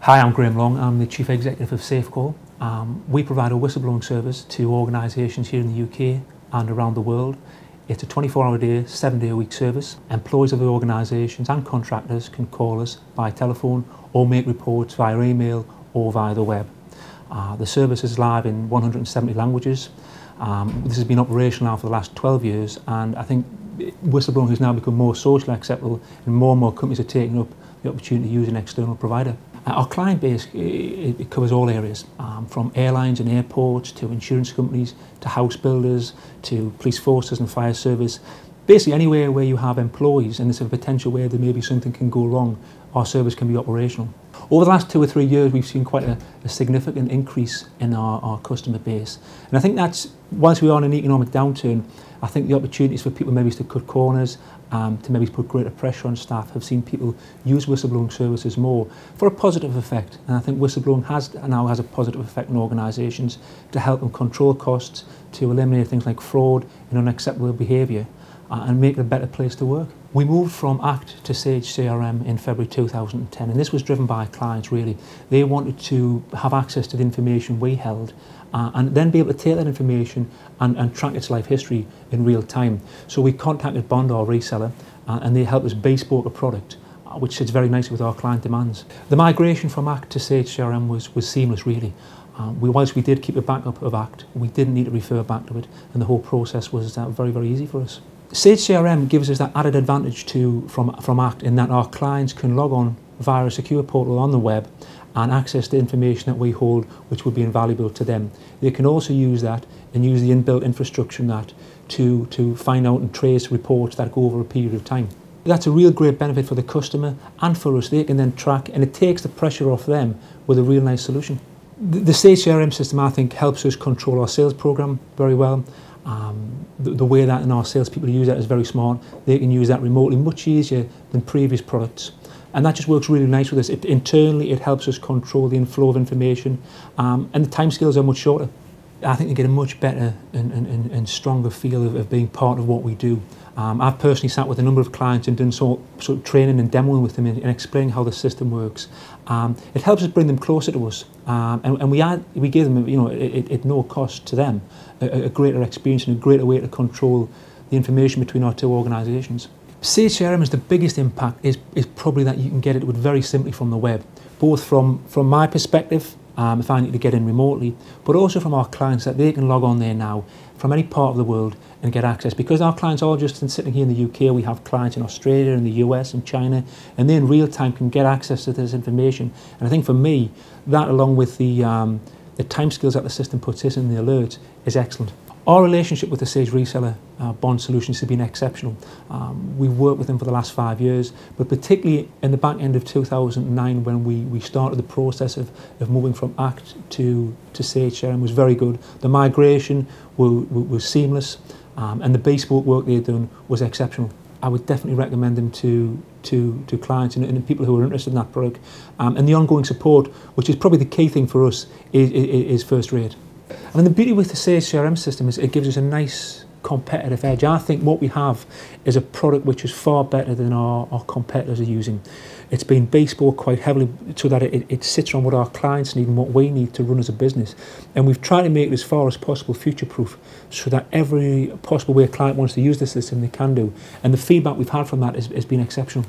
Hi, I'm Graham Long. I'm the Chief Executive of SafeCall. We provide a whistleblowing service to organisations here in the UK and around the world. It's a 24-hour day, 7-day-a-week service. Employees of the organisations and contractors can call us by telephone or make reports via email or via the web. The service is live in 170 languages. This has been operational now for the last 12 years, and I think whistleblowing has now become more socially acceptable, and more companies are taking up the opportunity to use an external provider. Our client base, it covers all areas, from airlines and airports to insurance companies to house builders to police forces and fire service. Basically anywhere where you have employees and there's a potential where there maybe something can go wrong, our service can be operational. Over the last 2 or 3 years, we've seen quite a significant increase in our customer base. And I think that's, whilst we are in an economic downturn, I think the opportunities for people maybe to cut corners, to maybe put greater pressure on staff, have seen people use whistleblowing services more for a positive effect. And I think whistleblowing now has a positive effect on organisations to help them control costs, to eliminate things like fraud and unacceptable behaviour, and make it a better place to work. We moved from Act to Sage CRM in February 2010, and this was driven by clients really. They wanted to have access to the information we held and then be able to take that information and track its life history in real time. So we contacted Bond, our reseller, and they helped us bespoke a product which sits very nicely with our client demands. The migration from Act to Sage CRM was seamless really. Whilst we did keep a backup of Act, we didn't need to refer back to it, and the whole process was very easy for us. Sage CRM gives us that added advantage from Act in that our clients can log on via a secure portal on the web and access the information that we hold, which would be invaluable to them. They can also use that and use the inbuilt infrastructure in that to find out and trace reports that go over a period of time. That's a real great benefit for the customer and for us. They can then track, and it takes the pressure off them with a real nice solution. The Sage CRM system, I think, helps us control our sales program very well. The way that our salespeople use that is very smart. They can use that remotely much easier than previous products. And that just works really nice with us. Internally, it helps us control the inflow of information, and the timescales are much shorter. I think they get a much better and stronger feel of being part of what we do. I've personally sat with a number of clients and done sort of training and demoing with them and explaining how the system works. It helps us bring them closer to us, and we give them, at no cost to them, a greater experience and a greater way to control the information between our two organisations. Sage CRM is the biggest impact is probably that you can get it very simply from the web, both from my perspective, if I need to get in remotely, but also from our clients, that they can log on there now from any part of the world and get access. Because our clients are just sitting here in the UK, we have clients in Australia, in the US and China, and they in real time can get access to this information. And I think for me, that along with the timescales that the system puts us in the alerts is excellent. Our relationship with the Sage reseller, Bond Solutions, has been exceptional. We've worked with them for the last 5 years, but particularly in the back end of 2009 when we started the process of moving from Act to Sage CRM was very good. The migration was seamless, and the bespoke work they'd done was exceptional. I would definitely recommend them to clients and people who are interested in that product. And the ongoing support, which is probably the key thing for us, is first rate. I mean, the beauty with the Sage CRM system is it gives us a nice competitive edge. I think what we have is a product which is far better than our competitors are using. It's been bespoke quite heavily so that it sits on what our clients need and what we need to run as a business. And we've tried to make it as far as possible future-proof so that every possible way a client wants to use the system, they can do. And the feedback we've had from that has been exceptional.